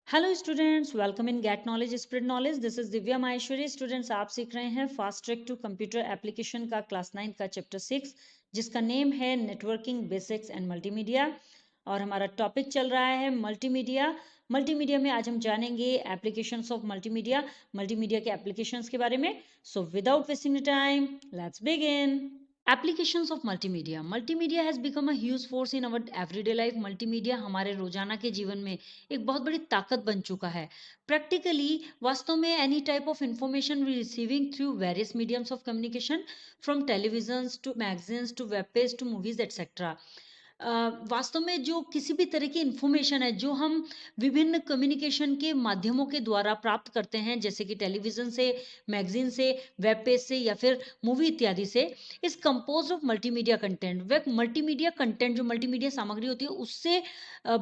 Hello students, welcome in get knowledge spread knowledge. This is Divya Maheshwari. Students, आप सीख रहे हैं fast track to computer application का class 9 का चैप्टर 6, जिसका नेम है नेटवर्किंग बेसिक्स एंड मल्टीमीडिया। और हमारा टॉपिक चल रहा है मल्टीमीडिया। मल्टीमीडिया में आज हम जानेंगे एप्लीकेशंस ऑफ मल्टीमीडिया, मल्टीमीडिया के एप्लीकेशंस के बारे में। So without wasting time, let's begin. Applications of multimedia. Multimedia has become a huge force in our everyday life. Multimedia हमारे रोजाना के जीवन में एक बहुत बड़ी ताकत बन चुका है। प्रैक्टिकली वास्तव में any type of information we receiving through various mediums of communication, from television to magazines to web page to movies etcetera. वास्तव में जो किसी भी तरह की इंफॉर्मेशन है जो हम विभिन्न कम्युनिकेशन के माध्यमों के द्वारा प्राप्त करते हैं, जैसे कि टेलीविजन से, मैगजीन से, वेब पेज से या फिर मूवी इत्यादि से, is compose of multimedia content. वह मल्टीमीडिया कंटेंट जो मल्टीमीडिया सामग्री होती है उससे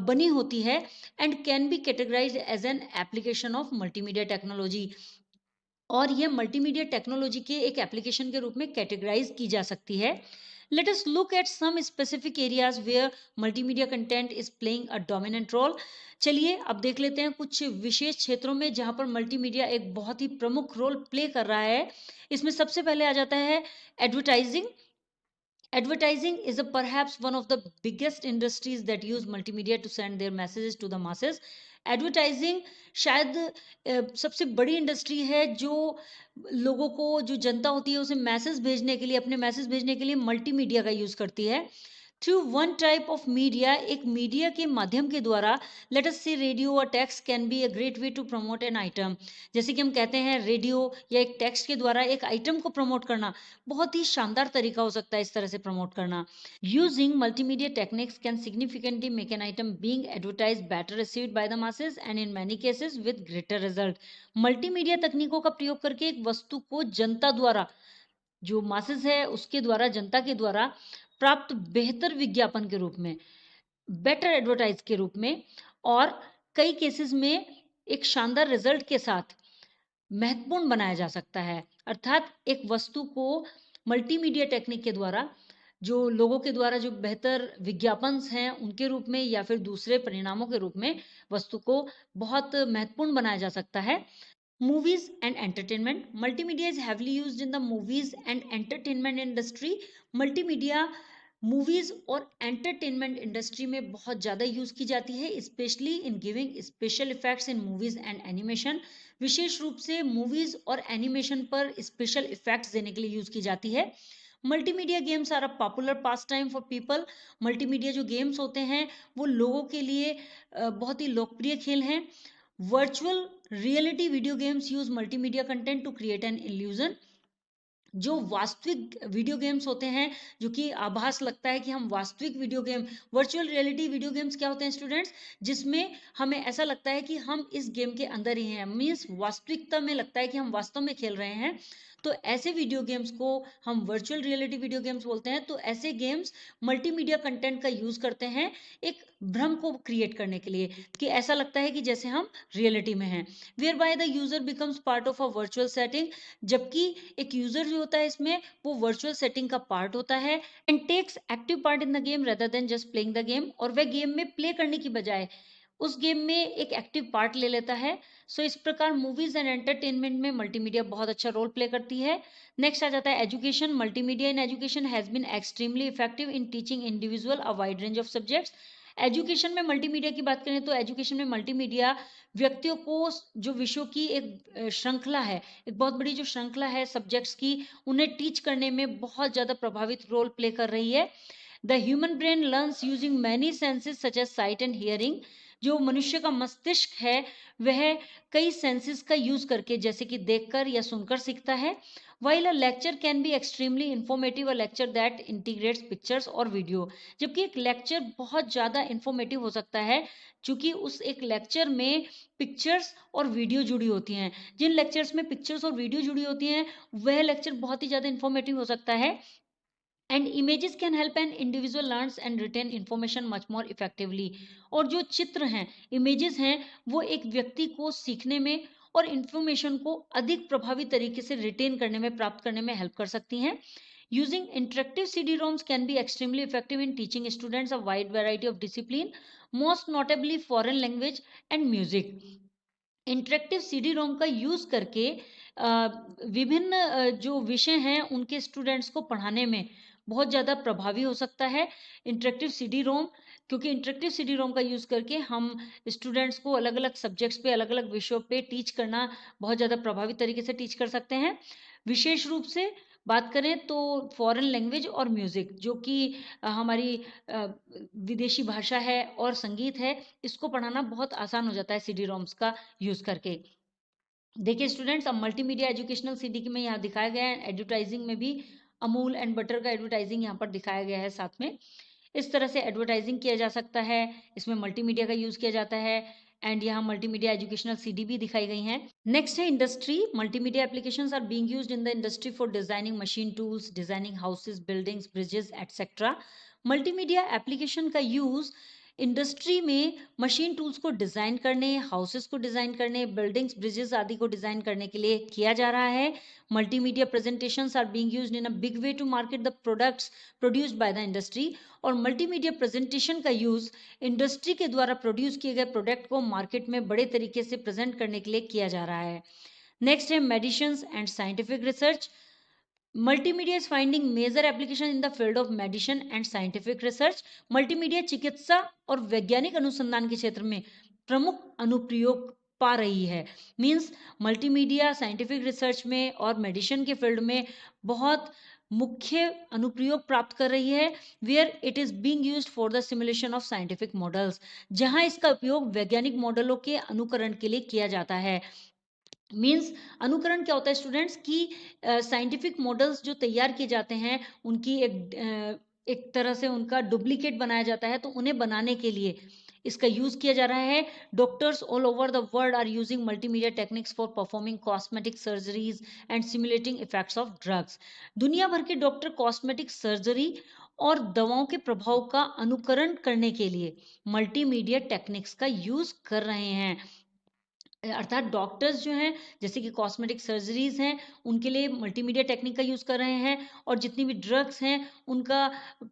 बनी होती है and can be categorised as an application of multimedia technology. और यह मल्टीमीडिया टेक्नोलॉजी के एक एप्लीकेशन के रूप में कैटेगराइज की जा सकती है। Let us look at some specific areas where multimedia content is playing a dominant role. चलिए अब देख लेते हैं कुछ विशेष क्षेत्रों में जहां पर मल्टीमीडिया एक बहुत ही प्रमुख रोल प्ले कर रहा है। इसमें सबसे पहले आ जाता है advertising. Advertising is perhaps one of the biggest industries that use multimedia to send their messages to the masses. Advertising शायद सबसे बड़ी इंडस्ट्री है जो लोगों को, जो जनता होती है, उसे मैसेज भेजने के लिए, अपने मैसेज भेजने के लिए मल्टीमीडिया का यूज करती है। Through one type of media, एक मीडिया के माध्यम के द्वारा, लेट अस से रेडियो और text can be a great way to promote an item. जैसे कि हम कहते हैं रेडियो या एक टेक्स्ट के द्वारा एक आइटम को प्रमोट करना बहुत ही शानदार तरीका हो सकता है इस तरह से प्रमोट करना। Using multimedia techniques can significantly make an item being advertise better received by the masses and in many cases with greater result. Multimedia तकनीकों का प्रयोग करके एक वस्तु को जनता द्वारा, जो मासेस है उसके द्वारा, जनता के द्वारा प्राप्त बेहतर विज्ञापन के रूप में, बेटर एडवर्टाइज के रूप में, और कई केसेस में एक शानदार रिजल्ट के साथ महत्वपूर्ण बनाया जा सकता है। अर्थात एक वस्तु को मल्टीमीडिया टेक्निक के द्वारा, जो लोगों के द्वारा जो बेहतर विज्ञापन हैं उनके रूप में या फिर दूसरे परिणामों के रूप में, वस्तु को बहुत महत्वपूर्ण बनाया जा सकता है। Movies and entertainment. Multimedia is heavily used in the movies and entertainment industry. Multimedia movies और एंटरटेनमेंट इंडस्ट्री में बहुत ज़्यादा यूज की जाती है, specially in giving special effects in movies and animation. विशेष रूप से मूवीज और एनिमेशन पर स्पेशल इफेक्ट्स देने के लिए यूज की जाती है। Multimedia games are a popular pastime for people. Multimedia जो गेम्स होते हैं वो लोगों के लिए बहुत ही लोकप्रिय खेल हैं। Virtual reality video games use multimedia content to create an illusion. जो वास्तविक वीडियो गेम्स होते हैं, जो कि आभास लगता है कि हम वास्तविक video game, virtual reality video games क्या होते हैं स्टूडेंट्स, जिसमें हमें ऐसा लगता है कि हम इस गेम के अंदर ही हैं, मीन्स वास्तविकता में लगता है कि हम वास्तव में खेल रहे हैं। तो ऐसे वीडियो गेम्स को हम वर्चुअल रियलिटी वीडियो गेम्स बोलते हैं। तो ऐसे गेम्स मल्टीमीडिया कंटेंट का यूज करते हैं एक भ्रम को क्रिएट करने के लिए, कि ऐसा लगता है कि जैसे हम रियलिटी में हैं। Whereby the user becomes part of a virtual setting. जबकि एक यूजर जो होता है इसमें वो वर्चुअल सेटिंग का पार्ट होता है and takes active part in the game rather than just playing the game. और वह गेम में प्ले करने की बजाय उस गेम में एक एक्टिव पार्ट ले लेता है। सो इस प्रकार मूवीज एंड एंटरटेनमेंट में मल्टीमीडिया बहुत अच्छा रोल प्ले करती है। नेक्स्ट आ जाता है education. Multimedia in education has been extremely effective in teaching individual a wide range of subjects. Education में मल्टीमीडिया की बात करें तो एजुकेशन में मल्टीमीडिया व्यक्तियों को जो विषयों की एक श्रृंखला है, एक बहुत बड़ी जो श्रृंखला है सब्जेक्ट्स की, उन्हें टीच करने में बहुत ज़्यादा प्रभावित रोल प्ले कर रही है। The human brain learns using many senses such as sight and hearing. जो मनुष्य का मस्तिष्क है वह कई सेंसेस का यूज करके, जैसे कि देखकर या सुनकर सीखता है। While a lecture can be extremely informative, a lecture that integrates pictures और वीडियो, जबकि एक लेक्चर बहुत ज़्यादा इंफॉर्मेटिव हो सकता है क्योंकि उस एक लेक्चर में पिक्चर्स और वीडियो जुड़ी होती हैं। जिन लेक्चर्स में पिक्चर्स और वीडियो जुड़ी होती हैं वह लेक्चर बहुत ही ज़्यादा इंफॉर्मेटिव हो सकता है। And images can help an individual learns and retain information much more effectively. और जो चित्र हैं, इमेजेस हैं, वो एक व्यक्ति को सीखने में और इन्फॉर्मेशन को अधिक प्रभावी तरीके से रिटेन करने में, प्राप्त करने में हेल्प कर सकती हैं। Using interactive CD-ROMs can be extremely effective in teaching students a wide variety of discipline. Most notably foreign language and music. Interactive CD ROM का यूज करके विभिन्न जो विषय हैं उनके स्टूडेंट्स को पढ़ाने में बहुत ज़्यादा प्रभावी हो सकता है इंटरेक्टिव सीडी रोम, क्योंकि इंटरेक्टिव सीडी रोम का यूज़ करके हम स्टूडेंट्स को अलग अलग सब्जेक्ट्स पे, अलग अलग विषयों पे टीच करना बहुत ज़्यादा प्रभावी तरीके से टीच कर सकते हैं। विशेष रूप से बात करें तो फॉरेन लैंग्वेज और म्यूज़िक, जो कि हमारी विदेशी भाषा है और संगीत है, इसको पढ़ाना बहुत आसान हो जाता है सीडी रोम्स का यूज़ करके। देखिए स्टूडेंट्स, अब मल्टीमीडिया एजुकेशनल सीडी में यहाँ दिखाया गया है, एडवर्टाइजिंग में भी अमूल एंड बटर का एडवर्टाइजिंग यहाँ पर दिखाया गया है साथ में। इस तरह से एडवर्टाइजिंग किया जा सकता है, इसमें मल्टीमीडिया का यूज़ किया जाता है एंड यहाँ मल्टीमीडिया एजुकेशनल सीडी भी दिखाई गई हैं। नेक्स्ट है industry. Multimedia applications are being used in the industry for designing machine tools, designing houses, buildings, bridges etcetera. Multimedia application का यूज़ इंडस्ट्री में मशीन टूल्स को डिज़ाइन करने, हाउसेस को डिज़ाइन करने, बिल्डिंग्स, ब्रिजेस आदि को डिज़ाइन करने के लिए किया जा रहा है। Multimedia presentations are being used in a big way to market the products produced by the industry. और मल्टीमीडिया प्रेजेंटेशन का यूज़ इंडस्ट्री के द्वारा प्रोड्यूस किए गए प्रोडक्ट को मार्केट में बड़े तरीके से प्रेजेंट करने के लिए किया जा रहा है। नेक्स्ट है medicines and scientific research. Multimedia is finding major application in the field of medicine and scientific research. Multimedia चिकित्सा और वैज्ञानिक अनुसंधान के क्षेत्र में प्रमुख अनुप्रयोग पा रही है। मीन्स मल्टीमीडिया साइंटिफिक रिसर्च में और मेडिसिन के फील्ड में बहुत मुख्य अनुप्रयोग प्राप्त कर रही है, where it is being used for the simulation of scientific models, जहां इसका उपयोग वैज्ञानिक मॉडलों के अनुकरण के लिए किया जाता है। मीन्स अनुकरण क्या होता है स्टूडेंट्स की साइंटिफिक मॉडल्स जो तैयार किए जाते हैं उनकी एक तरह से उनका डुप्लीकेट बनाया जाता है, तो उन्हें बनाने के लिए इसका यूज किया जा रहा है। Doctors all over the world are using multimedia techniques for performing cosmetic surgeries and simulating effects of drugs. दुनिया भर के डॉक्टर कॉस्मेटिक सर्जरी और दवाओं के प्रभाव का अनुकरण करने के लिए मल्टीमीडिया टेक्निक्स का यूज कर रहे हैं। अर्थात डॉक्टर्स जो हैं, जैसे कि कॉस्मेटिक सर्जरीज हैं, उनके लिए मल्टीमीडिया टेक्निक का यूज़ कर रहे हैं, और जितनी भी ड्रग्स हैं उनका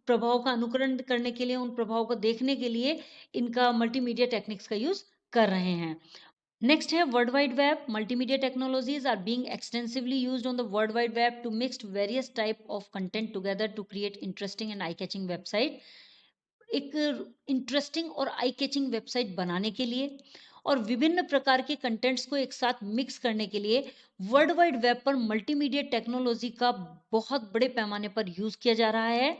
प्रभाव का अनुकरण करने के लिए, उन प्रभाव को देखने के लिए इनका मल्टीमीडिया टेक्निक्स का यूज़ कर रहे हैं। नेक्स्ट है world wide web. Multimedia technologies are being extensively used on the world wide web to mix various type of content together to create interesting and eye catching website. एक interesting और eye catching website बनाने के लिए और विभिन्न प्रकार के contents को एक साथ मिक्स करने के लिए वर्ल्ड वाइड वेब पर मल्टीमीडिया टेक्नोलॉजी का बहुत बड़े पैमाने पर यूज किया जा रहा है।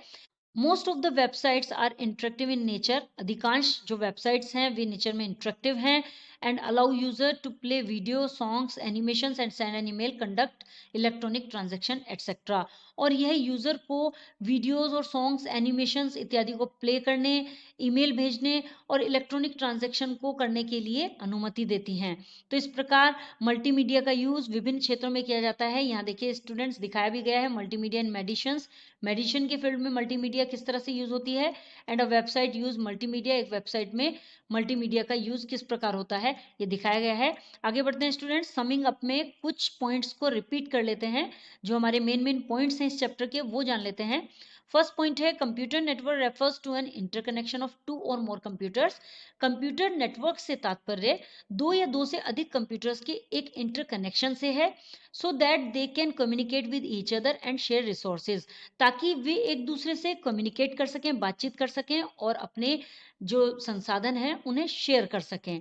Most of the websites are interactive in nature. अधिकांश जो वेबसाइट्स हैं वे नेचर में इंटरेक्टिव हैं and allow user to play video, songs, animations and send an email, conduct electronic transaction etcetera. और यह यूजर को वीडियोस और सॉन्ग्स, एनिमेशंस इत्यादि को प्ले करने, ईमेल भेजने और इलेक्ट्रॉनिक ट्रांजैक्शन को करने के लिए अनुमति देती हैं। तो इस प्रकार मल्टीमीडिया का यूज विभिन्न क्षेत्रों में किया जाता है। यहाँ देखिए स्टूडेंट्स, दिखाया भी गया है मल्टीमीडिया इन मेडिसिन्स। मेडिसिन के फील्ड में मल्टीमीडिया किस तरह से यूज होती है, and a website use multimedia, एक वेबसाइट में मल्टीमीडिया का यूज किस प्रकार होता है, ये दिखाया गया है। आगे बढ़ते हैं स्टूडेंट्स, समिंग अप में कुछ पॉइंट्स को रिपीट कर लेते हैं, जो हमारे मेन पॉइंट्स हैं इस चैप्टर के वो जान लेते हैं। फर्स्ट पॉइंट है computer network refers to an interconnection of two or more computers. Computer network से तात्पर्य दो या दो से अधिक कंप्यूटर्स के एक इंटरकनेक्शन से है, so that they can communicate with each other and share resources, ताकि वे एक दूसरे से कम्युनिकेट कर सकें, बातचीत कर सकें और अपने जो संसाधन हैं उन्हें शेयर कर सकें।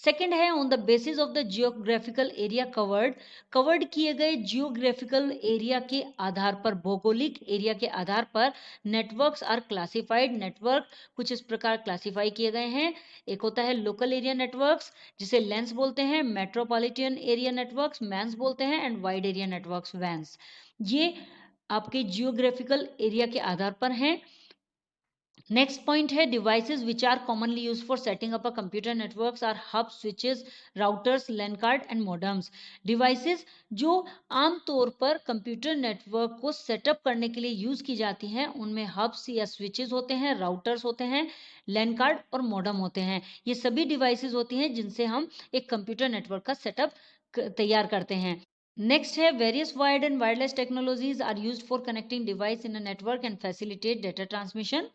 सेकेंड है on the basis of the geographical area covered किए गए जियोग्राफिकल एरिया के आधार पर, भौगोलिक एरिया के आधार पर नेटवर्क्स आर क्लासिफाइड। नेटवर्क कुछ इस प्रकार क्लासिफाई किए गए हैं। एक होता है लोकल एरिया नेटवर्क्स, जिसे लेंस बोलते हैं, मेट्रोपॉलिटन एरिया नेटवर्क्स मैंस बोलते हैं, and wide area networks WANs. ये आपके जियोग्राफिकल एरिया के आधार पर हैं। नेक्स्ट पॉइंट है devices which are commonly use for setting up a computer networks are hub, switches, routers, LAN card and modems. Devices जो आमतौर पर कंप्यूटर नेटवर्क को सेटअप करने के लिए यूज की जाती हैं उनमें हब्स या स्विचेस होते हैं, राउटर्स होते हैं, लैन कार्ड और मॉडेम होते हैं। ये सभी डिवाइसेस होती हैं जिनसे हम एक कंप्यूटर नेटवर्क का सेटअप तैयार करते हैं। नेक्स्ट है various wired and wireless technologies are used for connecting device in a network and facilitate data transmission.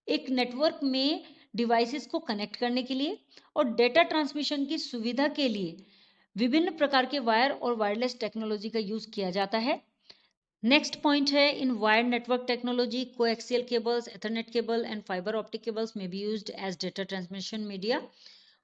एक नेटवर्क में डिवाइसेस को कनेक्ट करने के लिए और डेटा ट्रांसमिशन की सुविधा के लिए विभिन्न प्रकार के वायर और वायरलेस टेक्नोलॉजी का यूज किया जाता है। नेक्स्ट पॉइंट है in wired network technology coaxial cables, ethernet cable and fibre optic cables may be used as data transmission media.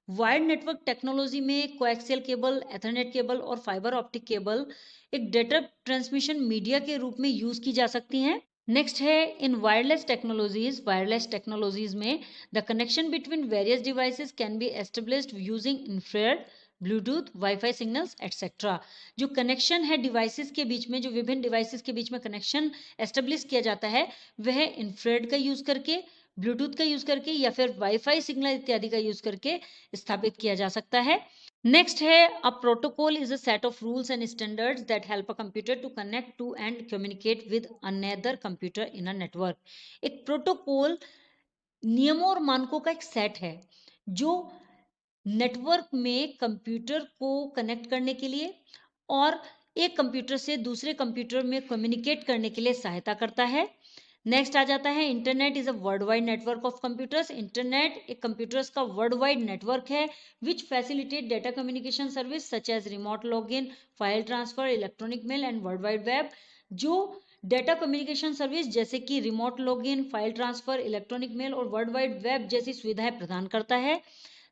Wired network technology में कोएक्सियल केबल, एथरनेट केबल और fibre optic cable एक data transmission media के रूप में use की जा सकती हैं। नेक्स्ट है इन वायरलेस टेक्नोलॉजीज में the connection between various devices can be established using infrared, Bluetooth, wifi signals etcetera. जो कनेक्शन है डिवाइसेस के बीच में, जो विभिन्न डिवाइसेस के बीच में कनेक्शन एस्टेब्लिश किया जाता है, वह इंफ्रारेड का यूज करके, ब्लूटूथ का यूज करके या फिर वाईफाई सिग्नल इत्यादि का यूज करके स्थापित किया जा सकता है। नेक्स्ट है a protocol is a set of rules and standards that help a computer to connect to and communicate with another computer in a network. एक प्रोटोकॉल नियमों और मानकों का एक सेट है जो नेटवर्क में कंप्यूटर को कनेक्ट करने के लिए और एक कंप्यूटर से दूसरे कंप्यूटर में कम्युनिकेट करने के लिए सहायता करता है। नेक्स्ट आ जाता है internet is a world wide network of computers. Internet एक कंप्यूटर्स का वर्ल्ड वाइड नेटवर्क है which facilitate data communication service such as remote login, file transfer, electronic mail and world wide web. जो data communication service जैसे कि remote login, file transfer, electronic mail और world wide web जैसी सुविधाएं प्रदान करता है।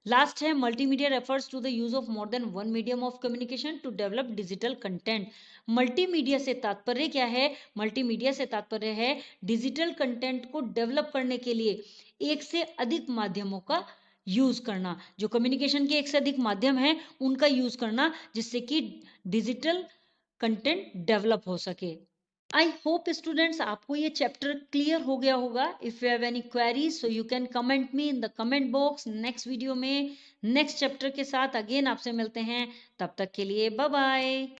लास्ट है multimedia refers to the use of more than one medium of communication to develop digital content. Multimedia से तात्पर्य क्या है? मल्टीमीडिया से तात्पर्य है डिजिटल कंटेंट को डेवलप करने के लिए एक से अधिक माध्यमों का यूज करना। जो कम्युनिकेशन के एक से अधिक माध्यम है उनका यूज करना जिससे कि डिजिटल कंटेंट डेवलप हो सके। आई होप स्टूडेंट्स आपको ये चैप्टर क्लियर हो गया होगा। If you have any queries so you can comment me in the comment box. Next video में नेक्स्ट चैप्टर के साथ अगेन आपसे मिलते हैं, तब तक के लिए बाय बाय।